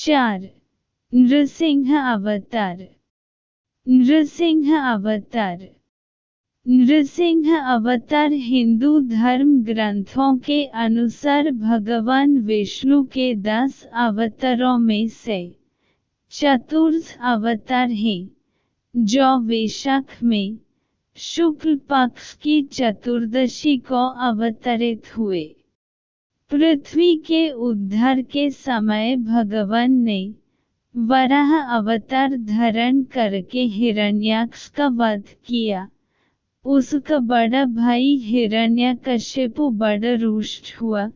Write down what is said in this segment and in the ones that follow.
4. नृसिंह अवतार। नृसिंह अवतार। नृसिंह अवतार हिंदू धर्म ग्रंथों के अनुसार भगवान विष्णु के 10 अवतारों में से चतुर्थ अवतार हैं, जो वैशाख में शुक्ल पक्ष की चतुर्दशी को अवतरित हुए। पृथ्वी के उद्धार के समय भगवान ने वराह अवतार धारण करके हिरण्याक्ष का वध किया। उसका बड़ा भाई हिरण्यकशिपु बड़ा रुष्ट हुआ।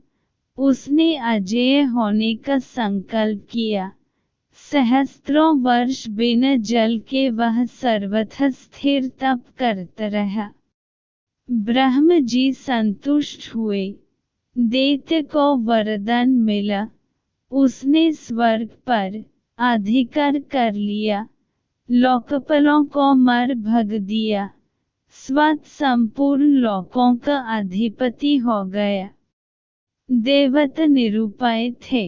उसने अजेय होने का संकल्प किया। सहस्त्रों वर्ष बिना जल के वह सर्वथा स्थिर तप करता रहा। ब्रह्म जी संतुष्ट हुए। दैत्य को वरदान मिला। उसने स्वर्ग पर अधिकार कर लिया, लोकपालों को मार भग दिया, स्वतः संपूर्ण लोकों का अधिपति हो गया। देवता निरुपाय थे।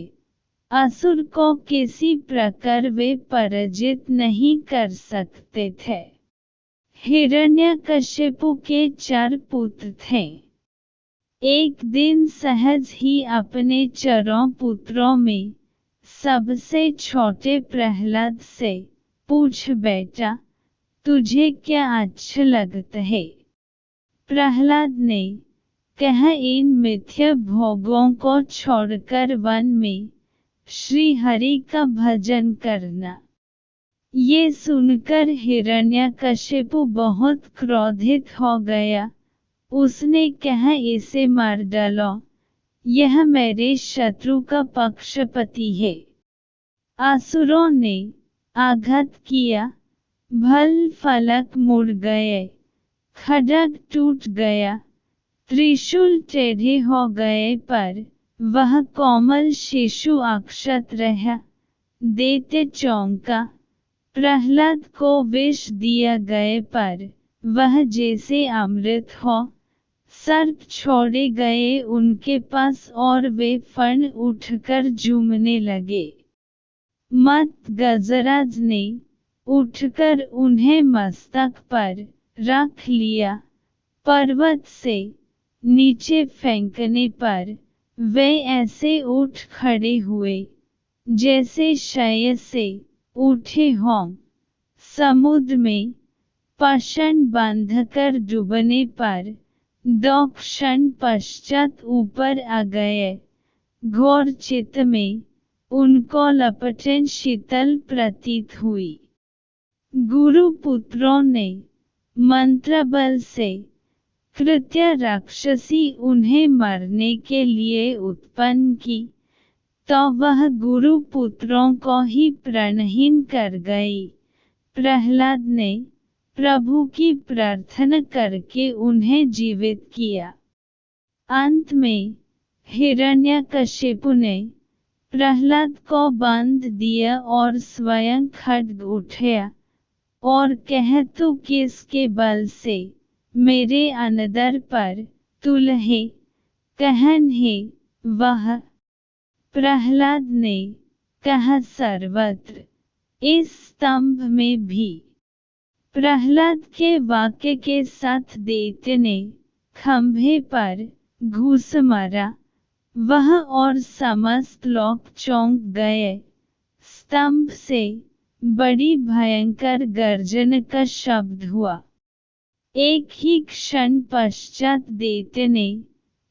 असुर को किसी प्रकार वे पराजित नहीं कर सकते थे। हिरण्यकशिपु के 4 पुत्र थे। एक दिन सहज ही अपने चारों पुत्रों में सबसे छोटे प्रहलाद से पूछ बेटा, तुझे क्या अच्छा लगता है? प्रहलाद ने कहा, इन मिथ्या भोगों को छोड़कर वन में श्री हरि का भजन करना। ये सुनकर हिरण्यकशिपु बहुत क्रोधित हो गया। उसने कहा, इसे मार डालो, यह मेरे शत्रु का पक्षपाती है। असुरों ने आघात किया। भल फलक मुड़ गए, खड्ग टूट गया, त्रिशूल टेढ़े हो गए, पर वह कोमल शिशु अक्षत रहा। दैत्य चौंका। प्रहलाद को विष दिया गए, पर वह जैसे अमृत हो। सर्प छोड़े गए उनके पास और वे फण उठकर झूमने लगे। मत गजराज ने उठकर उन्हें मस्तक पर रख लिया। पर्वत से नीचे फेंकने पर वे ऐसे उठ खड़े हुए जैसे शय से उठे हों। समुद्र में पाषाण बांधकर डूबने पर 2 क्षण पश्चात ऊपर आ गए। घोर चित्त में उनको लपटें शीतल प्रतीत हुई। गुरु पुत्रों ने मंत्र बल से कृत्य राक्षसी उन्हें मारने के लिए उत्पन्न की, तो वह गुरु पुत्रों को ही प्राणहीन कर गई। प्रहलाद ने प्रभु की प्रार्थना करके उन्हें जीवित किया। अंत में हिरण्यकशिपु ने प्रहलाद को बांध दिया और स्वयं खड्ग उठाया और कहा, तू किसके बल से मेरे अनादर पर तुल है? कहन है वह। प्रहलाद ने कहा, सर्वत्र, इस स्तंभ में भी। प्रहलाद के वाक्य के साथ दैत्य ने खंभे पर घूस मारा। वह और समस्त लोग चौंक गए। स्तंभ से बड़ी भयंकर गर्जन का शब्द हुआ। एक ही क्षण पश्चात दैत्य ने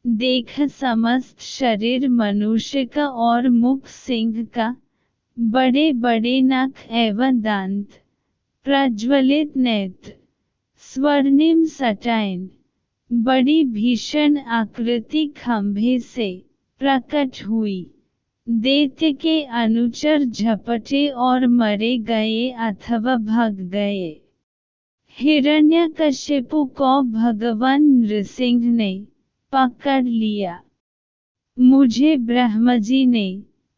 देखा समस्त शरीर मनुष्य का और मुख सिंह का, बड़े बड़े नाक एवं दांत, प्रज्वलित नेत्र, स्वर्णिम सटाइन, बड़ी भीषण आकृति खंभे से प्रकट हुई। दैत्य के अनुचर झपटे और मरे गए अथवा भाग गए। हिरण्यकशिपु को भगवान नृसिंह ने पकड़ लिया। मुझे ब्रह्मजी ने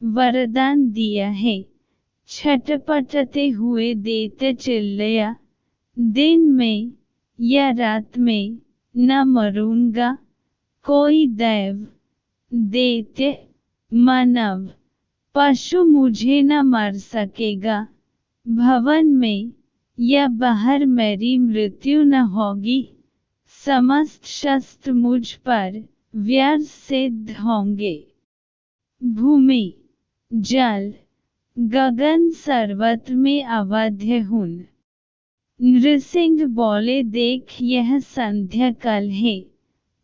वरदान दिया है। छटपटाते हुए दैत्य चिल्लाया, दिन में या रात में न मरूंगा। कोई दैव, दैत्य, मानव, पशु मुझे न मार सकेगा, भवन में या बाहर मेरी मृत्यु न होगी। समस्त शस्त्र मुझ पर व्यर्थ सिद्ध होंगे। भूमि, जल, गगन सर्वत्र में अवध्य हूँ। नृसिंह बोले, देख यह संध्या काल है,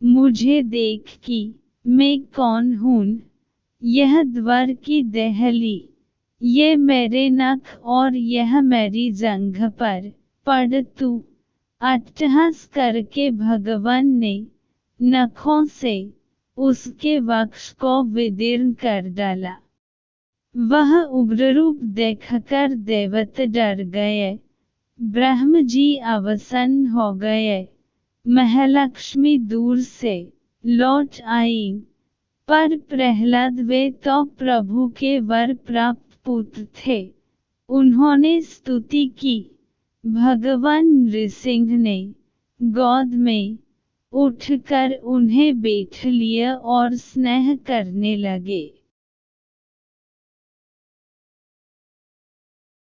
मुझे देख कि मैं कौन हूँ। यह द्वार की देहली, ये मेरे नख और यह मेरी जंघ पर पड़। तू अट्टहास करके भगवान ने नखों से उसके वक्ष को विदीर्ण कर डाला। वह उग्र रूप देखकर देवता डर गए, ब्रह्म जी अवसन्न हो गए। महालक्ष्मी दूर से लौट आई, पर प्रहलाद वे तो प्रभु के वर प्राप्त पुत्र थे, उन्होंने स्तुति की। भगवान नृसिंह ने गोद में उठकर उन्हें बैठ लिया और स्नेह करने लगे।